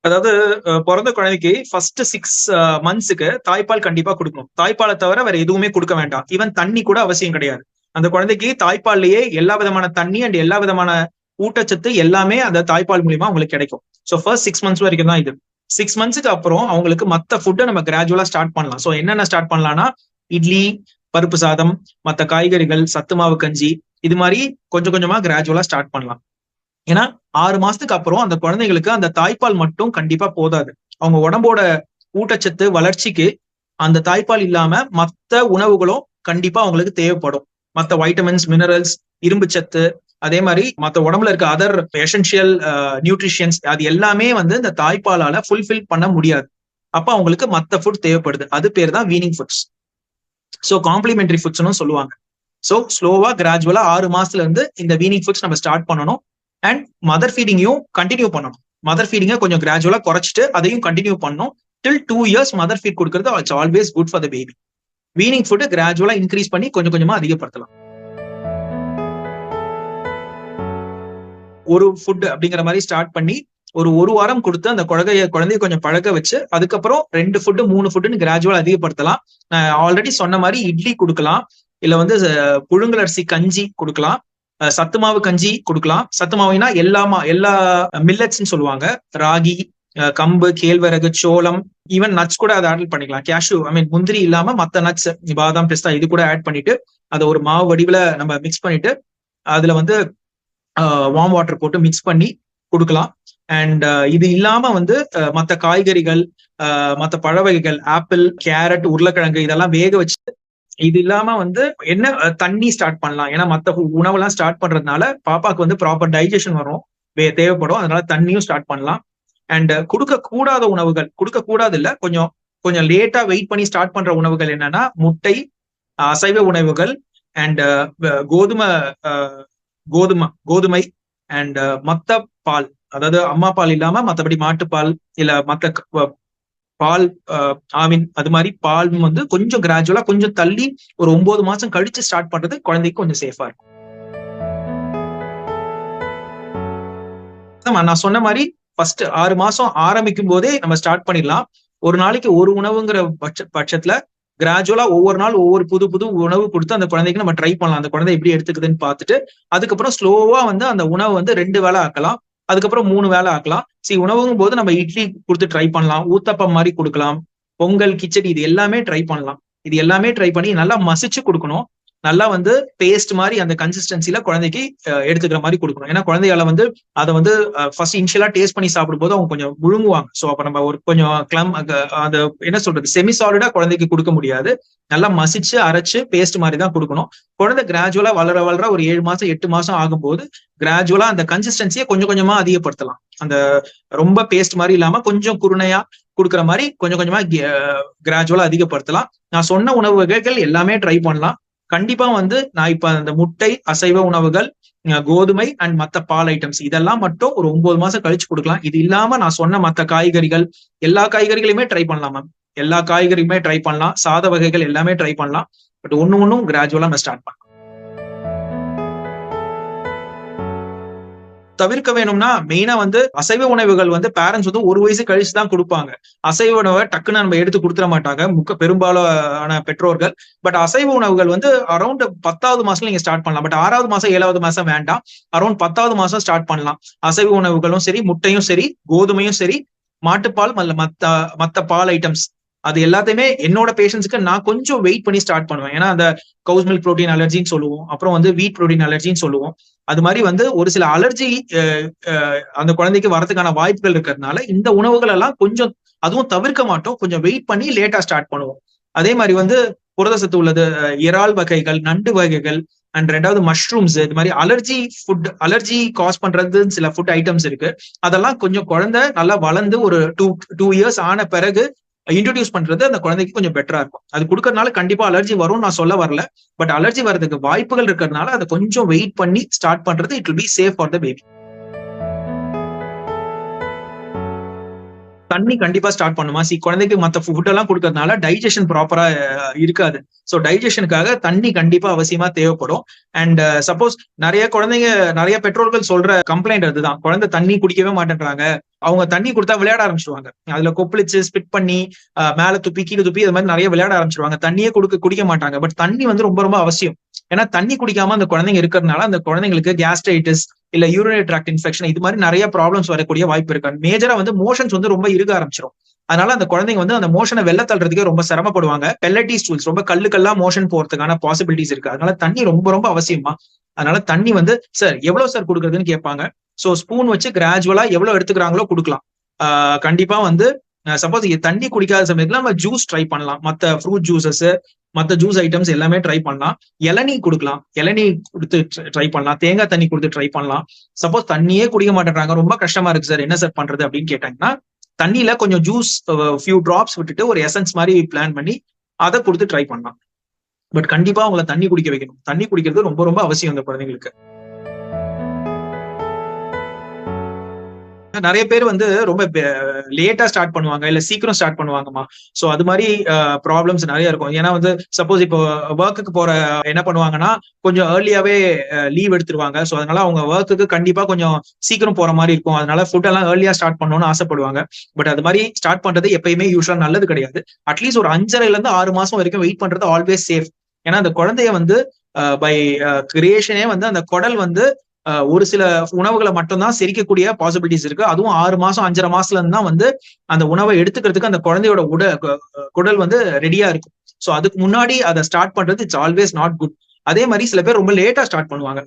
அதாவது பிறந்த குழந்தைக்கு ஃபர்ஸ்ட் 6 மந்த்ஸ்க்கு தாய்ப்பால் கண்டிப்பா கொடுக்கணும். தாய்ப்பாலை தவிர வேற எதுவுமே கொடுக்க வேண்டாம். ஈவன் தண்ணி கூட அவசியம் கிடையாது. அந்த குழந்தைக்கு தாய்ப்பால்லயே எல்லா விதமான தண்ணி அண்ட் எல்லா விதமான ஊட்டச்சத்து எல்லாமே அந்த தாய்ப்பால் மூலியமா உங்களுக்கு கிடைக்கும். ஸோ ஃபர்ஸ்ட் 6 மந்த்ஸ் வரைக்கும் தான் இது. 6 மந்த்ஸ்க்கு அப்புறம் அவங்களுக்கு மத்த ஃபுட்டை நம்ம கிராஜுவலா ஸ்டார்ட் பண்ணலாம். ஸோ என்னென்ன ஸ்டார்ட் பண்ணலாம்னா இட்லி, பருப்பு சாதம், மத்த காய்கறிகள், சத்து மாவு கஞ்சி இது மாதிரி கொஞ்சம் கொஞ்சமா கிராஜுவலா ஸ்டார்ட் பண்ணலாம். ஏன்னா 6 மாசத்துக்கு அப்புறம் அந்த குழந்தைகளுக்கு அந்த தாய்ப்பால் மட்டும் கண்டிப்பா போதாது. அவங்க உடம்போட ஊட்டச்சத்து வளர்ச்சிக்கு அந்த தாய்ப்பால் இல்லாம மத்த உணவுகளும் கண்டிப்பா அவங்களுக்கு தேவைப்படும். மத்த வைட்டமின்ஸ், மினரல்ஸ், இரும்பு சத்து, அதே மாதிரி மத்த உடம்புல இருக்க அதர் எசென்ஷியல் நியூட்ரிஷன்ஸ் அது எல்லாமே வந்து இந்த தாய்ப்பாலால ஃபுல்ஃபில் பண்ண முடியாது. அப்ப அவங்களுக்கு மத்த ஃபுட் தேவைப்படுது. அது பேர் தான் வீனிங் ஃபுட்ஸ். ஸோ காம்ப்ளிமெண்டரி ஃபுட்ஸ்னு சொல்லுவாங்க. ஸோ ஸ்லோவா கிராஜுவலா 6 மாசத்துல இருந்து இந்த வீனிங் ஃபுட்ஸ் நம்ம ஸ்டார்ட் பண்ணணும். அண்ட் மதர் ஃபீடிங்கையும் கண்டினியூ பண்ணணும். மதர் ஃபீடிங்கை கொஞ்சம் கிராஜுவலா குறைச்சிட்டு அதையும் கண்டினியூ பண்ணணும். டில் 2 இயர்ஸ் மதர் ஃபீட் கொடுக்கறது it's always good for the baby. Weaning food கிராஜுவலா இன்க்ரீஸ் பண்ணி கொஞ்சம் கொஞ்சமா அதிகப்படுத்தலாம். ஒரு ஃபுட் அப்படிங்கிற மாதிரி ஸ்டார்ட் பண்ணி ஒரு வாரம் கொடுத்து அந்த குழந்தைய கொஞ்சம் பழக வச்சு அதுக்கப்புறம் 2 ஃபுட்டு 3 ஃபுட்டுன்னு கிராஜுவலா அதிகப்படுத்தலாம். நான் ஆல்ரெடி சொன்ன மாதிரி இட்லி கொடுக்கலாம், இல்ல வந்து புழுங்கல் அரிசி கஞ்சி கொடுக்கலாம், சத்து மாவு கஞ்சி கொடுக்கலாம். சத்து மாவுனா எல்லா மில்லட்ஸ்ன்னு சொல்லுவாங்க. ராகி, கம்பு, கேழ்வரகு, சோளம், ஈவன் நட்ஸ் கூட அதை ஆட் பண்ணிக்கலாம். கேஷ்யூ முந்திரி இல்லாம மத்த நட்ஸ், பாதாம், பிஸ்தா இது கூட ஆட் பண்ணிட்டு அதை ஒரு மாவு வடிவுல நம்ம மிக்ஸ் பண்ணிட்டு அதுல வந்து வார்ம் வாட்டர் போட்டு மிக்ஸ் பண்ணி கொடுக்கலாம். அண்ட் இது இல்லாம வந்து மத்த காய்கறிகள், மத்த பழ வகைகள், ஆப்பிள், கேரட், உருளைக்கிழங்கு இதெல்லாம் வேக வச்சு இது இல்லாம வந்து என்ன தண்ணி ஸ்டார்ட் பண்ணலாம். ஏன்னா மத்த உணவெல்லாம் ஸ்டார்ட் பண்றதுனால பாப்பாக்கு வந்து ப்ராப்பர் டைஜஷன் வரும், தேவைப்படும். அதனால தண்ணியும் ஸ்டார்ட் பண்ணலாம். அண்ட் கொடுக்க கூடாத உணவுகள், கொடுக்க கூடாது இல்ல, கொஞ்சம் லேட்டா வெயிட் பண்ணி ஸ்டார்ட் பண்ற உணவுகள் என்னன்னா முட்டை, அசைவ உணவுகள் அண்ட் கோதுமை அண்ட் மத்த பால், அதாவது அம்மா பால் இல்லாம மத்தபடி மாட்டுப்பால் இல்ல மத்த பால், அது மாதிரி பால் வந்து கொஞ்சம் கிராஜுவலா கொஞ்சம் தள்ளி ஒரு 9 மாசம் கழிச்சு ஸ்டார்ட் பண்றது குழந்தைக்கு கொஞ்சம் சேஃபா இருக்கும். நான் சொன்ன மாதிரி ஃபர்ஸ்ட் 6 மாசம் ஆரம்பிக்கும் போதே நம்ம ஸ்டார்ட் பண்ணிடலாம். ஒரு நாளைக்கு ஒரு உணவுங்கிற பட்சத்துல கிராஜுவலா ஒவ்வொரு நாள் ஒவ்வொரு புது புது உணவு கொடுத்து அந்த குழந்தைக்கு நம்ம ட்ரை பண்ணலாம். அந்த குழந்தை எப்படி எடுத்துக்குதுன்னு பார்த்துட்டு அதுக்கப்புறம் ஸ்லோவா வந்து அந்த உணவு வந்து 2 வேளை ஆக்கலாம், அதுக்கப்புறம் 3 வேளை ஆக்கலாம். உணவுங்கும் போது நம்ம இட்லி கொடுத்து ட்ரை பண்ணலாம், ஊத்தப்பம் மாதிரி கொடுக்கலாம், பொங்கல், கிச்சடி இது எல்லாமே ட்ரை பண்ணலாம். இது எல்லாமே ட்ரை பண்ணி நல்லா மசிச்சு கொடுக்கணும். நல்லா வந்து பேஸ்ட் மாதிரி அந்த கன்சிஸ்டன்சில குழந்தைக்கு எடுத்துக்கிற மாதிரி கொடுக்கணும். ஏன்னா குழந்தையால வந்து அதை வந்து ஃபர்ஸ்ட் இனிஷியலா டேஸ்ட் பண்ணி சாப்பிடும் போது அவங்க கொஞ்சம் முழுங்குவாங்க. ஸோ அப்ப நம்ம ஒரு கொஞ்சம் அந்த என்ன சொல்றது செமி சாலிடா குழந்தைக்கு கொடுக்க முடியாது. நல்லா மசிச்சு அரைச்சு பேஸ்ட் மாதிரி தான் கொடுக்கணும். குழந்தை கிராஜுவலா வளர ஒரு 7 மாசம் 8 மாசம் ஆகும்போது கிராஜுவலா அந்த கன்சிஸ்டன்சியை கொஞ்சம் கொஞ்சமா அதிகப்படுத்தலாம். அந்த ரொம்ப பேஸ்ட் மாதிரி இல்லாம கொஞ்சம் குருணையா கொடுக்குற மாதிரி கொஞ்சம் கொஞ்சமா கிராஜுவலா அதிகப்படுத்தலாம். நான் சொன்ன உணவு வகைகள் எல்லாமே ட்ரை பண்ணலாம். கண்டிப்பா வந்து நான் இப்ப அந்த முட்டை, அசைவ உணவுகள், கோதுமை அண்ட் மத்த பால் ஐட்டம்ஸ் இதெல்லாம் மட்டும் ஒரு 9 மாசம் கழிச்சு கொடுக்கலாம். இது இல்லாம நான் சொன்ன மத்த காய்கறிகள், எல்லா காய்கறிகளையுமே ட்ரை பண்ணலாம் மேம். எல்லா காய்கறியுமே ட்ரை பண்ணலாம். சாத வகைகள் எல்லாமே ட்ரை பண்ணலாம். பட் ஒண்ணும் கிராஜுவலா நம்ம ஸ்டார்ட் பண்ணலாம். தவிர்க்க வேணும்னா மெயினா வந்து அசைவ உணவுகள் வந்து பேரண்ட்ஸ் வந்து 1 வயசு கழிச்சு தான் கொடுப்பாங்க. அசைவ உணவை டக்குன்னு நம்ம எடுத்து கொடுத்துட மாட்டாங்க பெரும்பாலான பெற்றோர்கள். பட் அசைவ உணவுகள் வந்து அரௌண்ட் 10வது மாசம் நீங்க ஸ்டார்ட் பண்ணலாம். பட் 6வது மாசம் 7வது மாசம் வேண்டாம். அரௌண்ட் 10வது மாசம் ஸ்டார்ட் பண்ணலாம். அசைவ உணவுகளும் சரி, முட்டையும் சரி, கோதுமையும் சரி, மாட்டுப்பால் மத்த பால் ஐட்டம்ஸ் அது எல்லாத்தையுமே என்னோட பேஷண்ட்ஸ்க்கு நான் கொஞ்சம் வெயிட் பண்ணி ஸ்டார்ட் பண்ணுவேன். ஏன்னா அந்த கவுஸ் மில்க் புரோட்டீன் அலர்ஜின்னு சொல்லுவோம், அப்புறம் வந்து வீட் புரோட்டீன் அலர்ஜின்னு சொல்லுவோம். அது மாதிரி வந்து ஒரு சில அலர்ஜி அந்த குழந்தைக்கு வரதுக்கான வாய்ப்புகள் இருக்கிறதுனால இந்த உணவுகள் எல்லாம் கொஞ்சம் அதுவும் தவிர்க்க மாட்டோம். கொஞ்சம் வெயிட் பண்ணி லேட்டா ஸ்டார்ட் பண்ணுவோம். அதே மாதிரி வந்து புரத சத்து உள்ளது இறால் வகைகள், நண்டு வகைகள் அண்ட் 2வது மஷ்ரூம்ஸ், இது மாதிரி அலர்ஜி காஸ் பண்றது சில ஃபுட் ஐட்டம்ஸ் இருக்கு. அதெல்லாம் கொஞ்சம் குழந்தை நல்லா வளர்ந்து ஒரு 2 இயர்ஸ் ஆன பிறகு இன்ட்ரோடியூஸ் பண்றது அந்த குழந்தைக்கு கொஞ்சம் பெட்டரா இருக்கும். அது கொடுக்கறதுனால கண்டிப்பா அலர்ஜி வரும் நான் சொல்ல வரல. பட் அலர்ஜி வர்றதுக்கு வாய்ப்புகள் இருக்கிறதுனால அதை கொஞ்சம் வெயிட் பண்ணி ஸ்டார்ட் பண்றது it will be safe for the baby. தண்ணி கண்டிப்பா ஸ்டார்ட் பண்ணுமா? குழந்தைக்கு மத்த ஃபுட் எல்லாம் கொடுக்கறதுனால டைஜஷன் ப்ராப்பரா இருக்காது. ஸோ டைஜஷனுக்காக தண்ணி கண்டிப்பா அவசியமா தேவைப்படும். அண்ட் சப்போஸ் நிறைய பெற்றோர்கள் சொல்ற கம்ப்ளைண்ட் அதுதான், குழந்தை தண்ணி குடிக்கவே மாட்டேன்றாங்க, அவங்க தண்ணி கொடுத்தா விளையாட ஆரம்பிச்சிருவாங்க. அதுல கொப்பளிச்சு ஸ்பிட் பண்ணி மேல துப்பி கீழே துப்பி இது மாதிரி நிறைய விளையாட ஆரம்பிச்சிருவாங்க. தண்ணியே குடிக்க மாட்டாங்க. பட் தண்ணி வந்து ரொம்ப ரொம்ப அவசியம். ஏன்னா தண்ணி குடிக்காம அந்த குழந்தைங்க இருக்கிறதுனால அந்த குழந்தைங்களுக்கு கேஸ்ட்ரைட்டிஸ் இல்ல யூரினரி ட்ராக்ட் இன்ஃபெக்ஷன் இது மாதிரி நிறைய ப்ராப்ளம்ஸ் வரக்கூடிய வாய்ப்பு இருக்கு. மேஜரா வந்து மோஷன்ஸ் வந்து ரொம்ப இருக ஆரம்பிச்சிடும். அதனால அந்த குழந்தைங்க வந்து அந்த மோஷனை வெளில தள்ளுறதுக்கே ரொம்ப சிரமப்படுவாங்க. பெல்லட்டி ஸ்டூல்ஸ் ரொம்ப கல்லுக்கெல்லாம் மோஷன் போறதுக்கான பாசிபிலிட்டிஸ் இருக்கு. அதனால தண்ணி ரொம்ப ரொம்ப அவசியமா. அதனால தண்ணி வந்து சார் எவ்வளவு சார் கொடுக்குறதுன்னு கேட்பாங்க. சோ ஸ்பூன் வச்சு கிராஜுவலா எவ்வளவு எடுத்துக்கிறாங்களோ கொடுக்கலாம். கண்டிப்பா வந்து சப்போஸ் தண்ணி குடிக்காத சமயத்துல நம்ம ஜூஸ் ட்ரை பண்ணலாம். மத்த ஃப்ரூட் ஜூசஸ் மத்த ஜூஸ் ஐட்டம்ஸ் எல்லாமே ட்ரை பண்ணலாம். இளநீ கொடுக்கலாம். இளநீ கொடுத்து ட்ரை பண்ணலாம். தேங்காய் தண்ணி கொடுத்து ட்ரை பண்ணலாம். சப்போஸ் தண்ணியே குடிக்க மாட்டேன்றாங்க, ரொம்ப கஷ்டமா இருக்கு சார், என்ன சார் பண்றது அப்படின்னு கேட்டாங்கன்னா தண்ணியில கொஞ்சம் ஜூஸ் ஃபியூ டிராப்ஸ் விட்டுட்டு ஒரு எசன்ஸ் மாதிரி பிளான் பண்ணி அதை கொடுத்து ட்ரை பண்ணலாம். பட் கண்டிப்பா அவங்களை தண்ணி குடிக்க வைக்கணும். தண்ணி குடிக்கிறது ரொம்ப ரொம்ப அவசியம் அந்த குழந்தைங்களுக்கு. நிறைய பேர் வந்து ரொம்ப லேட்டா ஸ்டார்ட் பண்ணுவாங்க இல்ல சீக்கிரம் ஸ்டார்ட் பண்ணுவாங்கம்மா. சோ அது மாதிரி ப்ராப்ளம்ஸ் நிறைய இருக்கும். ஏன்னா வந்து சப்போஸ் இப்போ ஒர்க்குக்கு போற என்ன பண்ணுவாங்கன்னா கொஞ்சம் ஏர்லியாவே லீவ் எடுத்துருவாங்க. சோ அதனால அவங்க ஒர்க்குக்கு கண்டிப்பா கொஞ்சம் சீக்கிரம் போற மாதிரி இருக்கும். அதனால ஃபுட் எல்லாம் ஏர்லியா ஸ்டார்ட் பண்ணணும்னு ஆசைப்படுவாங்க. பட் அது மாதிரி ஸ்டார்ட் பண்றது எப்பயுமே யூஸ்வலா நல்லது கிடையாது. அட்லீஸ்ட் ஒரு 5.5 இருந்து 6 மாசம் வரைக்கும் வெயிட் பண்றது ஆல்வேஸ் சேஃப். ஏன்னா அந்த குழந்தைய வந்து பை கிரியேஷனே வந்து அந்த குடல் வந்து ஒரு சில உணவுகளை மட்டும்தான் செரிக்கக்கூடிய பாசிபிலிட்டிஸ் இருக்கு. அதுவும் 6 மாசம் 5.5 மாசத்துல இருந்து தான் வந்து அந்த உணவை எடுத்துக்கிறதுக்கு அந்த குழந்தையோட குடல் வந்து ரெடியா இருக்கும். சோ அதுக்கு முன்னாடி அதை ஸ்டார்ட் பண்றது இட்ஸ் ஆல்வேஸ் நாட் குட். அதே மாதிரி சில பேர் ரொம்ப லேட்டா ஸ்டார்ட் பண்ணுவாங்க.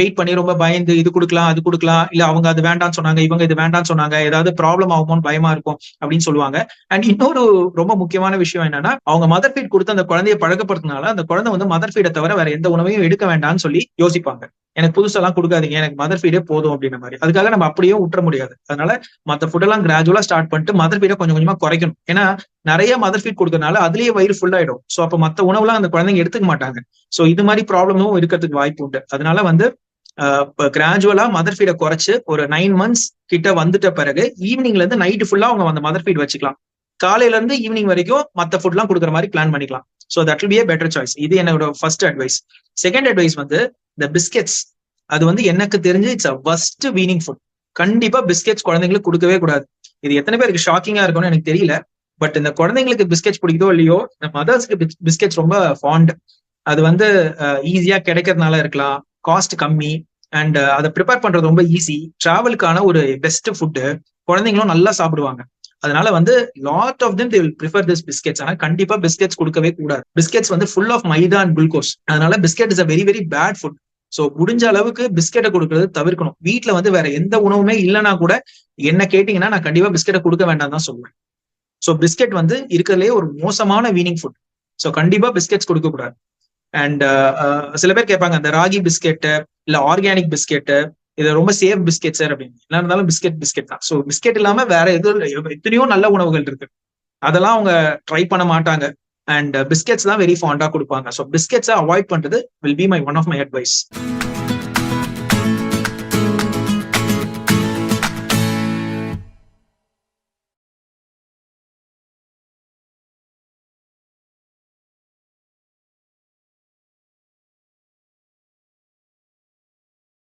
வெயிட் பண்ணி ரொம்ப பயந்து இது கொடுக்கலாம் அது கொடுக்கலாம், இல்ல அவங்க அது வேண்டாம்னு சொன்னாங்க இவங்க இது வேண்டாம்னு சொன்னாங்க, ஏதாவது ப்ராப்ளம் ஆகுமோன்னு பயமா இருக்கும் அப்படின்னு சொல்லுவாங்க. அண்ட் இன்னொரு ரொம்ப முக்கியமான விஷயம் என்னன்னா அவங்க மதர் ஃபீட் கொடுத்து அந்த குழந்தைய பழக்கப்படுறதுனால அந்த குழந்தை வந்து மதர் ஃபீடை தவிர வேற எந்த உணவையும் எடுக்க வேண்டாம்னு சொல்லி யோசிப்பாங்க. எனக்கு புதுசெல்லாம் கொடுக்காதீங்க, எனக்கு மதர் ஃபீடே போதும் அப்படின்ற மாதிரி. அதுக்காக நம்ம அப்படியே விட்டுற முடியாது. அதனால மத்த ஃபுட் எல்லாம் கிராஜுவலா ஸ்டார்ட் பண்ணிட்டு மதர் ஃபீடை கொஞ்சம் கொஞ்சமா குறைக்கணும். ஏன்னா நிறைய மதர் ஃபீட் கொடுக்கறதுனால அதுலயே வயிறு ஃபுல் ஆயிடும். சோ அப்ப மத்த உணவுலாம் அந்த குழந்தைங்க எடுத்துக்க மாட்டாங்க. சோ இது மாதிரி ப்ராப்ளமும் இருக்கிறதுக்கு வாய்ப்பு உண்டு. அதனால வந்து கிராஜுவலா மதர் ஃபீடை குறைச்சு ஒரு 9 months கிட்ட வந்துட்ட பிறகு ஈவினிங்ல இருந்து நைட் ஃபுல்லா அவங்க அந்த மதர் ஃபீட் வச்சுக்கலாம். காலையில இருந்து ஈவினிங் வரைக்கும் மத்த ஃபுட் எல்லாம் கொடுக்குற மாதிரி பிளான் பண்ணிக்கலாம். So that will be a better choice. இது என்னோட ஃபர்ஸ்ட் அட்வைஸ். செகண்ட் அட்வைஸ் வந்து இந்த பிஸ்கெட்ஸ். அது வந்து எனக்கு தெரிஞ்சு it's a worst weaning food. கண்டிப்பா பிஸ்கெட்ஸ் குழந்தைங்களுக்கு கொடுக்கவே கூடாது. இது எத்தனை பேருக்கு ஷாக்கிங்கா இருக்கும்னு எனக்கு தெரியல. பட் இந்த குழந்தைங்களுக்கு பிஸ்கெட்ஸ் பிடிக்குதோ இல்லையோ, இந்த மதர்ஸ்க்கு பிஸ்கெட்ஸ் ரொம்ப ஃபாண்ட். அது வந்து ஈஸியா கிடைக்கிறதுனால இருக்கலாம், காஸ்ட் கம்மி, அண்ட் அதை ப்ரிப்பேர் பண்றது ரொம்ப ஈஸி, டிராவலுக்கான ஒரு பெஸ்ட் ஃபுட்டு, குழந்தைங்களும் நல்லா சாப்பிடுவாங்க. அதனால வந்து lot of them they will prefer this biscuits. ஆனா கண்டிப்பா பிஸ்கெட்ஸ் கொடுக்கவே கூடாது. பிஸ்கெட்ஸ் வந்து full of maida and glucose. அதனால biscuit is a very very bad food. So முடிஞ்ச அளவுக்கு பிஸ்கெட்டை கொடுக்கறது தவிர்க்கணும். வீட்டுல வந்து வேற எந்த உணவுமே இல்லைன்னா கூட என்ன கேட்டீங்கன்னா நான் கண்டிப்பா பிஸ்கெட்டை கொடுக்க வேண்டாம் தான் சொல்லுவேன். சோ பிஸ்கெட் வந்து இருக்கிறதுலே ஒரு மோசமான வீனிங் ஃபுட். சோ கண்டிப்பா பிஸ்கெட்ஸ் கொடுக்க கூடாது. அண்ட் சில பேர் கேட்பாங்க இந்த ராகி பிஸ்கெட்டு இல்ல ஆர்கானிக் பிஸ்கெட்டு இது ரொம்ப சேஃப் பிஸ்கெட் சார் அப்படின்னு. என்ன இருந்தாலும் பிஸ்கெட் தான். ஸோ பிஸ்கெட் இல்லாம வேற எத்தனையோ நல்ல உணவுகள் இருக்கு, அதெல்லாம் அவங்க ட்ரை பண்ண மாட்டாங்க. அண்ட் பிஸ்கெட்ஸ் தான் வெரி ஃபாண்டா கொடுப்பாங்க. ஸோ பிஸ்கெட்ஸை அவாய்ட் பண்றது will be one of my advice.